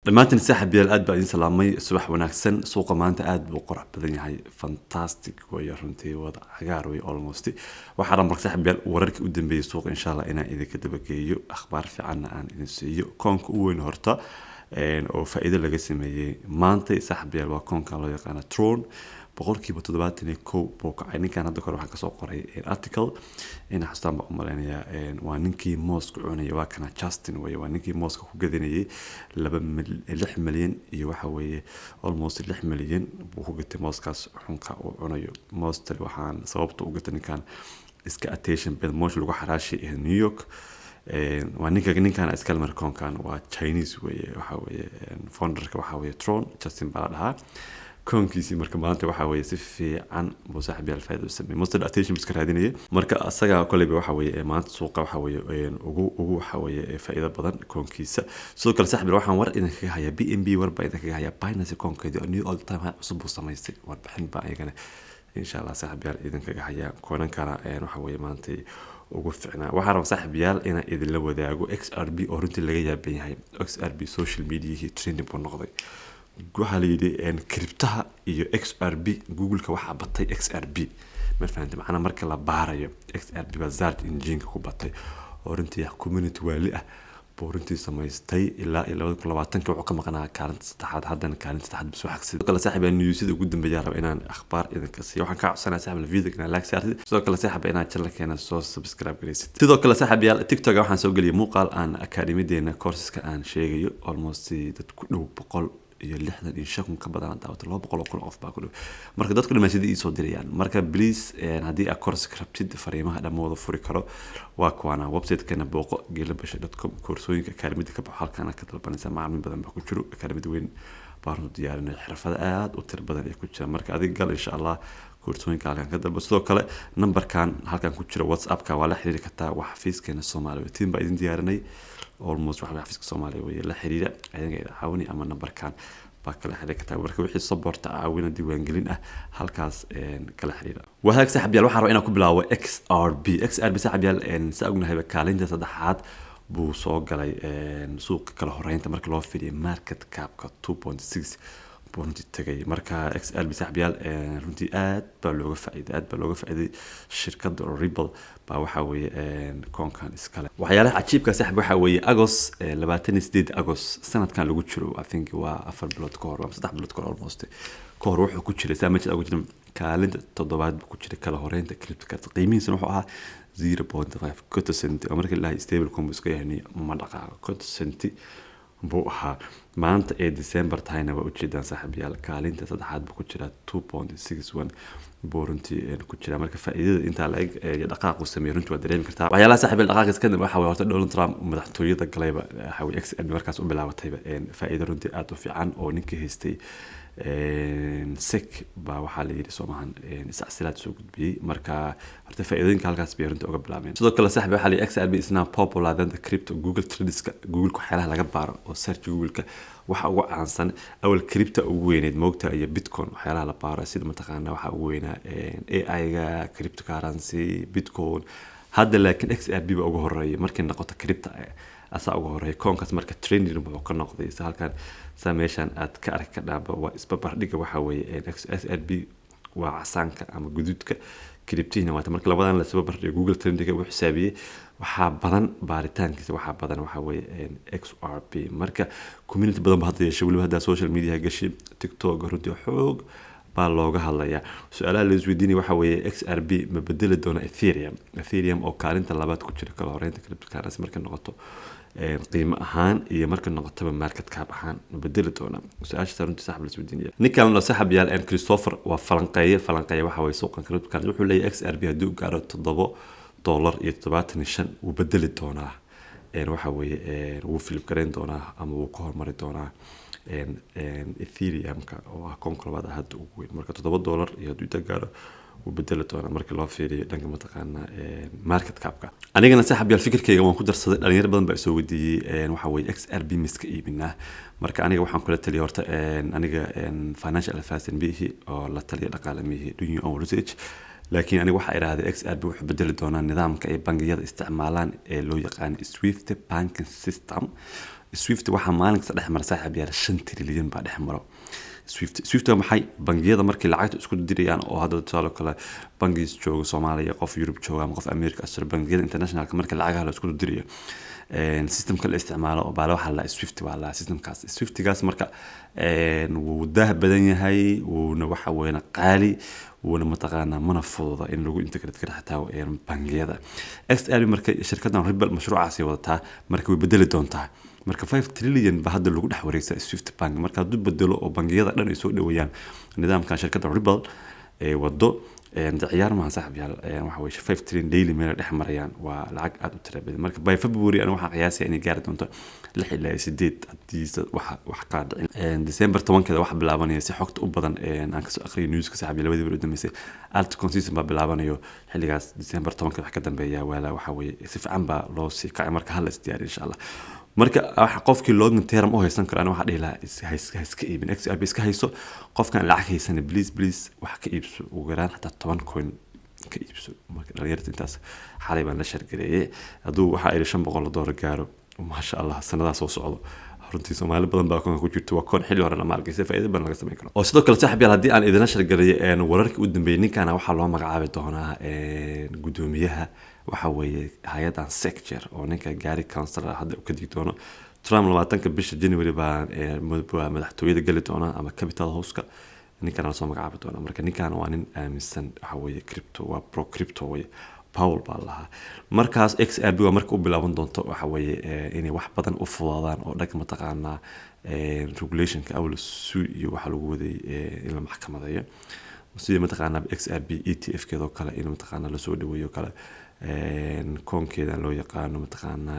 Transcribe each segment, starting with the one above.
dhammaantiin saaxiibayaal aad baa idin salaamay subax wanaagsan suuqa maanta aad buu qurux badan yahay fantastic way runtii wada cagaar way almost waxa markaa saaxiibayaal wararkii u dambeeyay suuqa insha Allah inaan idinka dabageeyo akhbaar fiican aan idin siiyo koonka u weyn horta oo faa'iido laga sameeyay maanta saaxiibayaal waa koonka loo yaqaan Tron boqolkiiba 71 buu kacay ninkan hadda kor waxaan ka soo qoray article in xastaan ba umaleynaya waa ninkii mooska cunay waa kana Justin way waa ninkii mooska ku gadanayay 6 milyan iyo waxa weeye almost 6 milyan buu ku gatay mooskaas xunka uu cunayo most waxaan sababta u gatay ninkan iska attention bid moosh lagu xaraashay in New York waa ninkan iska markoonkan waa Chinese way waxa weeye founderka waxa weeye Tron Justin baa dhahaa koonkiisi marka maanta waxa weeye si fiican buu saaxiibayaal faa'iido u sameeyay most attention iska raadinayay marka asaga koleyba waxa weeye maanta suuqa waxa weeye ugu waxa weeye faa'iido badan koonkiisa sidoo kale saaxiibayaal waxaan war idin kaga hayaa BNB war baa idin kaga hayaa Binance koonkeeda new all time cusub uu sameystay warbixin baa ayagana insha Allah saaxiibayaal idin kaga hayaa koonan kara waxa weeye maanta ugu fiicnaa waxaan rabaa saaxiibayaal inaan idin la wadaago XRP oo runtii laga yaaban yahay XRP social media trending buu noqday waxa la yidhi cryptaha iyo XRP Google-ka waxa batay XRP ma fahanti macna marka la baarayo XRP bazaar engine ku batay oo runtii community wali ah buu runtii samaystay ilaa 2020 wuxuu ka maqnaa kaalinta saddexaad haddana kaalinta saddexaad soo xagsay kala saaxiibay newsida ugu dambeeyay raba inaan akhbaar idinka siiyo waxaan ka codsanayaa saaxiibada video-ga like saartid sidoo kale saaxiibay inaan channel-keena soo subscribe gareysid sidoo kale saaxiibayaal TikTok waxaan soo galiyay muuqaal aan academy-deena courses-ka aan sheegayo almost dad ku dhow 100 iyo 65 ka badan daawada 200 qof baa ku dhow marka dadku dhimaashadii soo dirayaan marka please hadii aad course scripted fariimaha dhamooda furi karo waa kuwana website-kana booqo gelabasha.com koorsooyinka academy-da ka baxo halkan ka dalbanaysa macluumaad badan baa ku jiro academy-da weyn baan diyaarinay xirfado aad u tir badan ay ku jiraan marka adiga gal insha Allah koorsooyinka halkan ka dalbo sidoo kale numberkan halkan ku jira WhatsApp-ka waa la xiriiri kartaa wax xafiiskeena Soomaaliya team baa idin diyaarinay almost waxa xafiiska Soomaaliya way la xiriira ayaga caawini ama numberkan baa kala xiriirta marka wixii support caawina diiwaan gelin ah halkaas kala xiriira waxa saaxiibayaal waxaan rabaa inaan ku bilaabo XRP saaxiibayaal saagnahay kaalinta saddexaad buu soo galay suuqa kala horeynta marka loo fiiriyo market cap-ka 2.6 runtii tagay marka XRP saaxiibayaal runtii aad baa looga faa'iiday shirkadda Ripple baa waxa weeye koonkan iskale waxyaalaha cajiibka saaxiib waxa weeye August 28 August sanadkan lagu jiro I think waa 4 bilood ka hor 3 bilood ka hor almost ka hor wuxuu ku jiray saamajada ugu jiray kaalinta toddobaad buu ku jiray kala horeynta crypto qiimihiisa wuxuu ahaa 0.5 cent marka la stable coin iska yahay ma dhaqaaqo cent buu ahaa maanta ee December tahayna waa u jeedaan saaxiibayaal kaalinta saddexaad buu ku jira 2.61 buu runtii ku jira marka faa'iidada inta la eg dhaqaaq uu sameeyo runtii waa dareemi kartaa waxyaalaha saaxiibayaal dhaqaaqa iska waxa weeye horta Donald Trump madaxtooyada galayba waxa weeye XRP markaas u bilaabatayba faa'iido runtii aad u fiican oo ninkii haystay sek baa waxa la yiri Soomahan isacsilaad soo gudbiyay marka horta faa'iidooyinka halkaas bay runtii uga bilaabeen sidoo kale saaxiib waxa la XRP is now popular than the crypto Google Trends Google ku xeelaha laga baaro oo search Google-ka waxa ugu caansan awal crypto ugu weyneed moogta iyo Bitcoin waxyaalaha la baaro sida mataqaana waxa ugu weynaa AI-ga cryptocurrency Bitcoin hadda laakiin XRP ba ugu horeeyay markii noqoto crypto asaa ugu horeeyay koonkaas marka trending buu ka noqday halkan sameeshan aad ka arki kadhaaba waa isbarbardhiga waxa weeye XRP waa casaanka ama guduudka cryptina waa marka labadan la soo barbardhigo Google trending uu xisaabiyay waxa badan baaritaankiisa waxa badan waxa weeye XRP marka community badan baa hadda waliba hadda social media gashay TikTok runtii xoog baa looga hadlayaa su'aalaha la isweydiinay waxa weeye XRP ma bedeli doona Ethereum oo kaalinta labaad ku jira kala horeynta cryptocurrency marka noqoto qiimo ahaan iyo marka noqoto market cap ahaan bedeli doona su'aasha runtii saaxiib la isweydiinaya ninkan la saaxiibayaal Christopher waa falanqeeye waxa weeye suuqan cryptocurrency wuxuu leeyahay XRP haddii uu gaaro $7.75 uu bedeli doonaa waxa weeye uu flip gareyn doonaa ama uu ka hormari doonaa Ethereum-ka oo ah koonka labaad hadda ugu weyn marka $7 iyo haddii gaaro uu bedeli doonaa marka loo fiiriyo dhanka mataqaana market cap-ka anigana saaxiibayaal fikirkayga waan ku darsaday dhalinyaro badan baa soo weydiiyay waxa weeye XRP miska iibinaa marka aniga waxaan kula taliyay horta aniga financial advisor bihi oo la taliya dhaqaale mihi do your own research laakiin aniga waxa iraahday XRP wuxuu bedeli doonaa nidaamka ay bangiyada isticmaalaan ee loo yaqaan Swift banking system swift waxaa maalin kasta dhex mara saaxiib yaal 5 trilyan baa dhex maro swift waa maxay bangiyada markii lacagta isku dirayaan oo hadda tusaale kale bangiis jooga Soomaaliya qof Europe jooga ama qof America asal bangiyada internationalka markii lacagaha la isku dirayo systemka la isticmaalo oo baala waxa la swift waa la systemkaas swiftigaas marka wuu dah badan yahay wuuna waxa weeyna qaali wuuna mataqaana mana fududa in lagu integrate karo xataa bangiyada XRP marka shirkaddan Ripple mashruucaasi wadataa marka way bedeli doontaa marka 5 trillion ba hadda lagu dhex wareegsan Swift Bank marka dib bedelo oo bangiyada dhan ay soo dhaweeyaan nidaamka shirkadda Ripple wado ciyaar ma saaxib yaal waxa weeye 5 trillion daily meel dhex marayaan waa lacag aad u tira badan marka by February ana waxa qiyaasay inay gaari doonto 6 ilaa 8 hadii wax ka dhicin December 10 waxa bilaabanaya si xogta u badan aan ka soo akhriyo newska saaxib labadii bil u dambeysay alt consistent ba bilaabanayo xilligaas December 10 wax ka dambeeya wala waxa weeye si fiican ba loo sii kacay marka hal isdiyaar insha Allah marka waxa qofkii long term oo haysan karo waxa dhihi lahaa iska iibin XRP iska hayso qofkan lacag haysan please wax ka iibso ugu yaraan xataa 10 coin ka iibso marka dhalinyarada intaas xalay baan la shargareeyay haduu waxa ay $500 gaaro ma sha Allah sanadaas soo socdo runtii Soomaali badan baa ku jirto waa koon xilli hore la maalgashay faa'iido badan laga sameyn karo oo sidoo kale saaxiib yaal hadii aan idin shargareeyay wararkii u dambeeyay ninkan waxa loo magacaabay doonaa gudoomiyaha waxa weeye hay'adan sector oo ninka Gary Councilor hadda u ka digi doono Trump 20 bisha January baa madaxtooyada gali doona ama Capital House-ka ninkan la soo magacaabay doona marka ninkan waa nin aaminsan waxa weeye crypto waa pro crypto way Paul baa lahaa markaas XRP waa marka u bilaaban doonto waxa weeye inay wax badan u fududaadaan oo dhag mataqaana regulationka awl suu iyo waxa lagu waday in la maxkamadeeyo sidii mataqaana XRP ETF keedo kale in mataqaana la soo dhaweeyo kale koonkeeda loo yaqaano mataqaana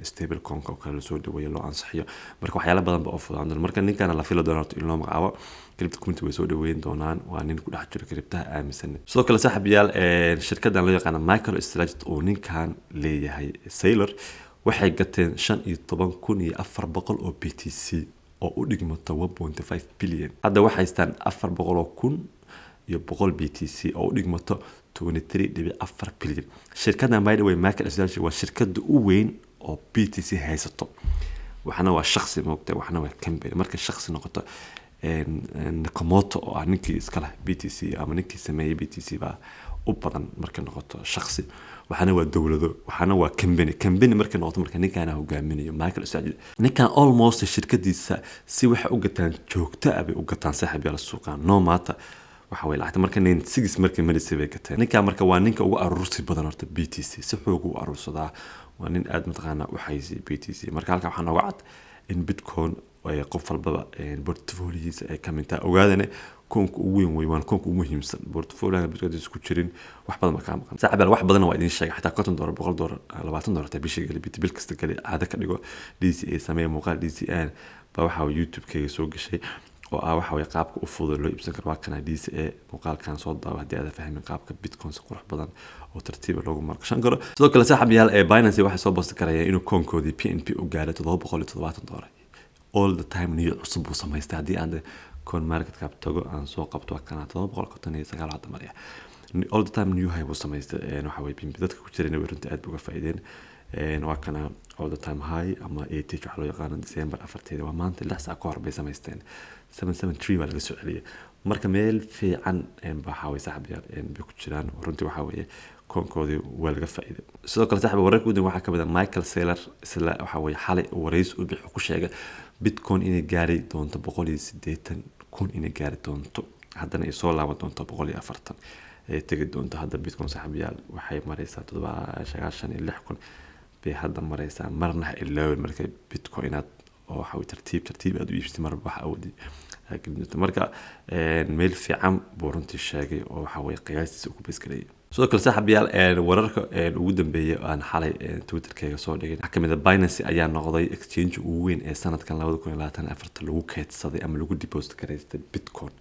stable coin oo kale la soo dhaweeyo loo ansaxiyo marka waxyaalo badan ba u fududaan marka ninkan la filo doono in loo magacaabo crypto community way soo dhaweyn doonaan waa nin ku dhex jiro cryptaha aaminsan sidoo kale saaxiib yaal shirkaddan loo yaqaan MicroStrategy oo ninkan leeyahay Saylor waxay gateen 15,400 oo BTC oo u dhigmata 1.5 billion hadda waxay haystaan 400,000 iyo 100 BTC oo u dhigmato 23.4 billion shirkaddan by the way MicroStrategy waa shirkadda u weyn oo BTC haysato waxana waa shakhsi moogtay waxana waa company marka shakhsi noqoto Nakamoto oo ninkii iska leh BTC ama ninkii sameeyay BTC ba u badan marka noqoto shakhsi waxana waa dawlado waxana waa company marka noqoto marka ninkan hogaaminayo MicroStrategy ninkan almost shirkadiisa si wax u gataan joogta ah bay u gataan saaxiib yaal suuqa no matter waxa way lacagta marka 96 markii marisay bay gateen ninka marka waa ninka ugu aruursi badan horta BTC si xoog u aruursadaa waa nin aad mataqaana u haysay BTC marka halka waxa nooga cad in Bitcoin ay qof walba portfolio-giisa ay ka mid tahay ogaadana koonka ugu weyn way waan koonka ugu muhiimsan portfolio-ga Bitcoin isku jirin wax badan ma ka maqan saaxiib wax badan waa idin sheegay xataa $50 $100 $20 ta bishii gali bil kasta gali caada ka dhigo DCA sameey muuqaal DCA ba waxa YouTube-kayga soo gashay oo waxa way qaabka u fudud loo iibsan karo waa kana DCA muuqaalkan soo daawa hadii aad fahmin qaabka Bitcoin si qurux badan oo tartiib loogu marqashan karo sidoo kale saaxiib yaal Binance waxa soo boosti karaya inuu koonkoodii PNP u gaaro $770 all the time niyo cusub uu samaystay hadii aan coin market cap tago aan soo qabto kana $759 hadda mariya all the time new high uu samaystay waxa way PNP dadka ku jireen runtii aad uga faa'iideen waa kana all the time high ama 80 waxa loo yaqaan December 4 waa maanta 6 saac ka hor bay samaysteen 773 waa laga soo celiyay marka meel fiican waxa way saaxiib yaal bay ku jiraan runtii waxa weeye koonkoodii waa laga faa'iiday sidoo kale saaxiib wararka udan waxa ka mid ah Michael Saylor isla waxa way xalay wareys u bixi ku sheegay Bitcoin inay gaari doonto 180,000 inay gaari doonto haddana ay soo laaban doonto 140 ay tagi doonto hadda Bitcoin saaxiib yaal waxay maraysaa 96,000 bay hadda maraysaa marna ilaa markay Bitcoin aad oo waxa way tartiib aad u iibsatay mar waxa awoodi marka meel fiican buu runtii sheegay oo waxa way qiyaasiisa ku beesgalay sidoo kale saaxiib yaal wararka ugu dambeeyay aan xalay Twitter-kayga soo dhigay kamida Binance ayaa noqday exchange ugu weyn ee sanadkan 2024 lagu kaydsaday ama lagu deposit gareystay Bitcoin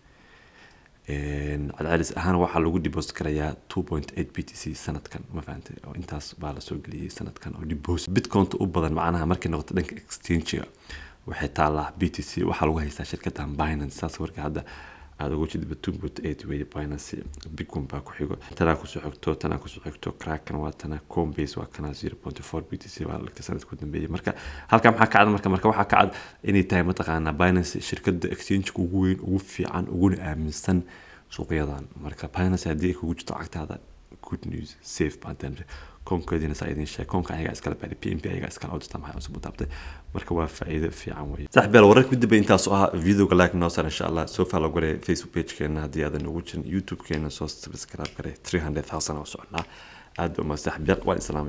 العدد أهان واحد لو جدي بوست كريا 2.8 BTC سنة كان ما فهمت أو إنتاس بعلى سوق لي سنة كان أو دي بوست بيتكوين تقبض معناها مركز نقطة إكستشينج وحتى على BTC وحلوها هي شركة باينانس ساس ورك هذا aad ugu jidba 2.8 way Binance Bitcoin baa ku xigo tana ku soo xigto Kraken waa tana Coinbase waa kana 0.4 BTC waa lagta sanadku dambeeyay marka halka maxaa ka cad marka waxa ka cad inay tahay mataqaana Binance shirkadda exchange ugu weyn ugu fiican ugu aaminsan suuqyadan marka Binance hadii kugu jirto lacagtaada good news safe pattern koonkeedina saayidin sheeg koonka ayaga iskala bari PNB ayaga iskala codsta maxay usoo taabtay marka waa faa'iido fiican way saxbeel wararka dib intaas oo ah videoga like noo sar insha Allah soo follow gare Facebook page keena hadii aad ugu jirin YouTube keena soo subscribe gare 300,000 oo socona aad u ma saxbeel waa islaamay